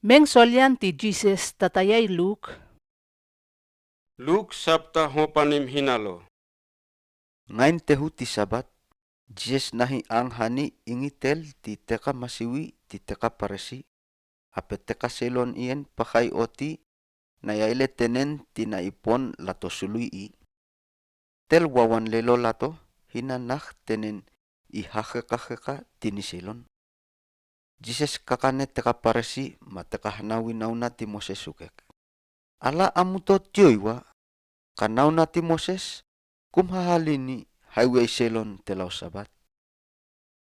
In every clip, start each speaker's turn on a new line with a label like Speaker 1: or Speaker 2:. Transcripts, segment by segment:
Speaker 1: Meng solyan ti Jesus tatayay Luke.
Speaker 2: Luke sabta hopanim hinalo.
Speaker 3: Ngayon tehu ti sabat, Jesus nahi ang hani ingitel ti teka masiwi ti teka paresi. Ape teka selon iyan pakay oti na yaile tenen ti naipon lato sului i. Tel wawan lelo lato hinanak tenen ihakekakeka tinisilon. Jesus kakane teka paresi mateka hanawi nauna ti Moses sukek. Ala amuto tiyoywa kanaw na ti Moses kumhahalini highway selon telaw sabat.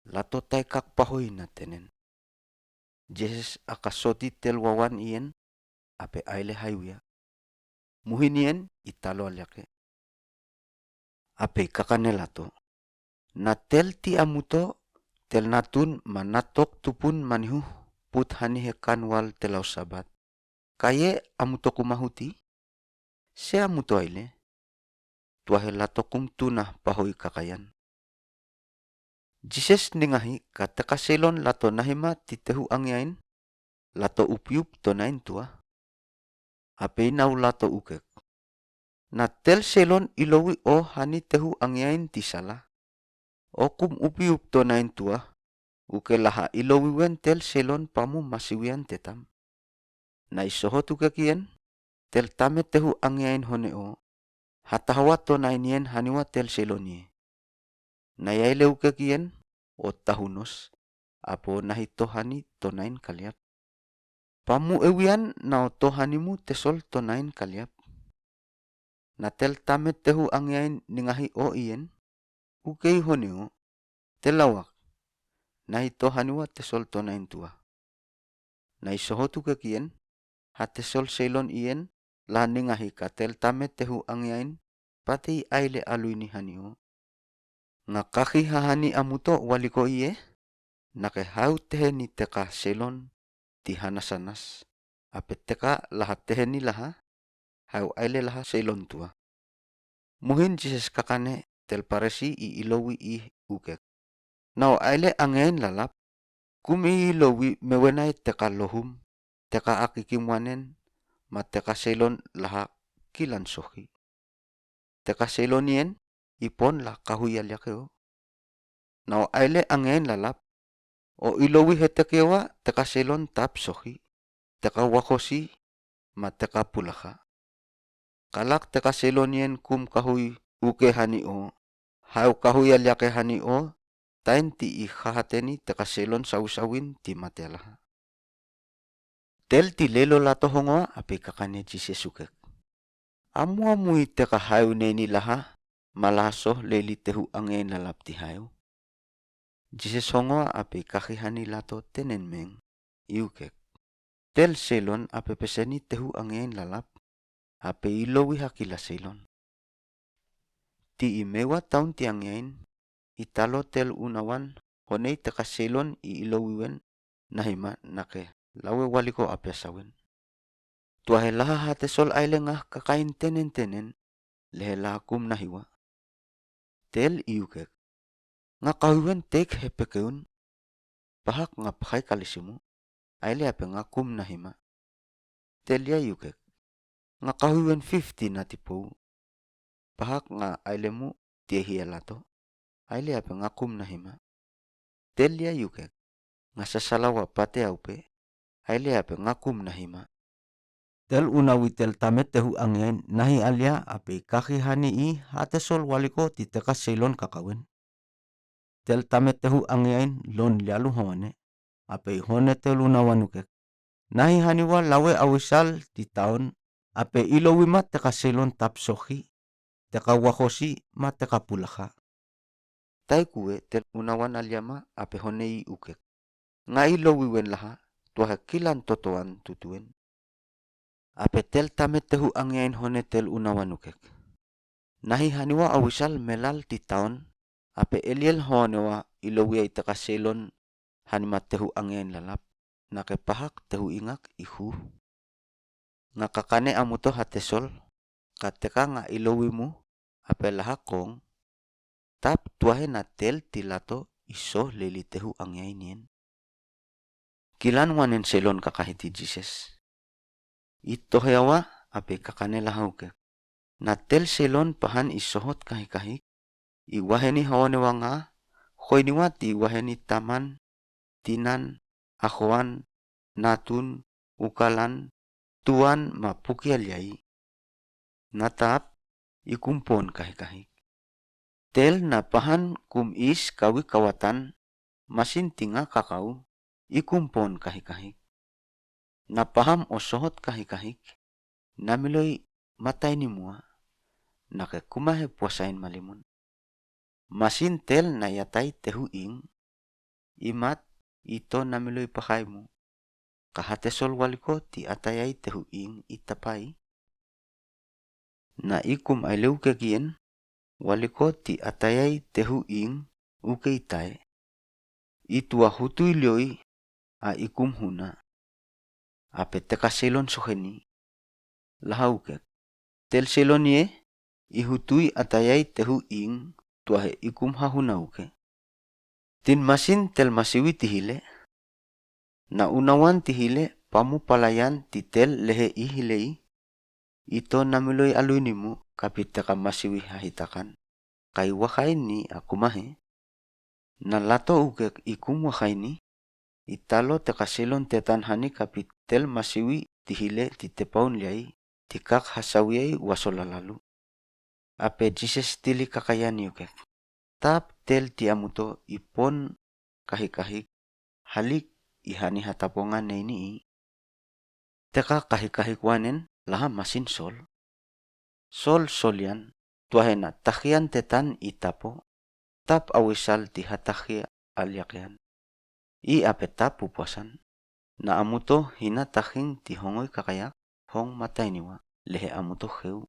Speaker 3: Lato tay kakpahoy na tenen. Jesus akasoti telwawan iyan ape aile highway. Muhin iyan italo alyake. Ape kakanelato. Na tel ti amuto tel natun manatok tupun manihu put hani hekanwal telaw sabat. Kaye amuto kumahuti. Se amuto aile. Tuahe lato kum tunah pahoy kakayan. Jesus ningahi kataka selon lato nahima titehu angyain lato upiup tonain tua. Ape inau lato ukek. Na tel selon ilowi o hani tehu angyain tisala. O kum upiup tonain tua. Uke laha ilowiwen tel selon pamu masiwian tetam. Na isohot ukekien tel tame tehu angyain hone o. Hatahawa tonain yen haniwa tel selon ye. Na yaile ukekien o tahunos. Apo nahi tohani tonain kaliap. Pamu ewian na o tohanimu tesol tonain kaliap. Na tel tame tehu angyain ningahi o ien. Ukei honeo. Telawak. Nahi tohaniwa tesol tonain tua. Na isohotu kekien. Hatesol selon ien. La ningahi ka tel tame tehu angyain. Pati aile aluini hanio. Nga kaki hahani amuto waliko iye. Nake hau teheni teka selon ti hanasanas. Ape teka laha teheni laha. Hau aile laha selon tua. Muhin Jesus kakane tel paresi i ilowi i ukek. Nau aile angein lalap. Kum i ilowi mewenai teka lohum. Teka akikimwanen. Ma teka selon laha kilan sohi. Teka selon yen ipon lah kahuyal yakeo. Nau aile angein lalap. O ilowi hetekewa teka selon tap sohi. Teka wakosi ma teka pulaka. Kalak teka selon yen kum kahui uke hani o. Hau kahuyal yake hani o. Tain ti ihahateni teka selon sawin ti matealaha. Tel ti lelo lato hongoa api kakane Jesus ukek. Amu teka hayu neni laha. Malaso leli tehu angein lalap ti hayu. Jesus hongoa api kakihani lato tenen meng. Iukek. Tel selon api peseni tehu angein lalap. Api ilowi hakila selon. Ti imewa taun ti angein. Italo tel unawan. Honei teka selon i ilowiwen. Nahima nake. Lawe waliko api asawin. Tuahe laha hatesol aile ngah kakain tenen. Lehe laha kum nahiwa. Tel iukek. Nga kahiwen tek hepekeun. Pahak nga pakai kalisimu. Aile ape nga kum nahima. Tel ya iukek. Nga kahiwen 50 na tipou. Pahak nga ailemu tiehia lato. Aile ape nga kum nahima. Tel ya iukek. Nga sasalawa pate aupe. Aile ape nga kum nahima. Tel unawi tel tamet tehu angin nahi alia ape kaki hani i hatesol waliko ti teka selon kakawin. Tel tamet tehu angin lon lialu hawane. Ape hone tel unawan ukek. Nahi haniwa lawe awisal ti taon. Ape ilowi ma teka selon tap sohi. Teka wakosi ma teka pulaka. Tai kue tel unawan aliama ape hone i ukek. Nga ilowi wen laha tuahe kilan totoan tutuen. Ape tel tamet tehu angin hone tel unawan ukek. Nahi haniwa awisal melal ti taon. Ape eliel honewa ilowi ay teka selon hanimat tehu angin lalap. Nake pahak tehu ingak ihu. Nga kakane amuto hatesol. Kateka nga ilowi mu. Ape laha kong. Tap tuahe na tel tilato iso leli tehu angin yen. Kilan wanen selon kakahiti Jesus. Ito hewa ape kakanela hauke. Na tel selon pahan isohot kahik-kahik. Iwaheni hawane wanga. Khoiniwati iwaheni taman, tinan, akhwan, natun, ukalan, tuan mapukial yai. Natap ikumpon kahik-kahik. Tel na pahan kum is kawi kawatan masin tinga kakau ikumpon kahik-kahik. Na paham osohot kahik-kahik namiloi matay ni mua nake kumahe puasain malimun. Masin tel na yatay tehuing imat ito namiloi pakaimu. Kahatesol waliko ti atayay tehuing itapai. Na ikum ay leuke kien waliko ti atayay tehuing uke itay. Itua hutui lioi a ikum huna. Ape teka selon soheni. Lahauke. Tel selon ye ihutui atayay tehuing tuahe ikum hahunauke. Tin masin tel masiwi tihile. Na unawan tihile pamu palayan ti tel lehe ihilei. Ito namiloi aluinimu kapit teka masiwi hahitakan. Kai wakay ni akumahe. Na lato ukek ikum wakay ni. Italo teka selon tetan hani kapit tel masiwi tihile titepaun liay. Tikak hasawiyay wasolalalu. Ape Jesus tili kakayani ukek. Tap tel tiamuto ipon kahik-kahik halik ihani hatapongan na ini. Teka kahik-kahik wanen laha masin sol. Sol solian tuahena takhian tetan itapo. Tap awisal ti hatakhia alyakyan. I ape tap pupuasan. Na amuto hina takhing ti hongoy kakayak hong matay niwa lehe amuto heu.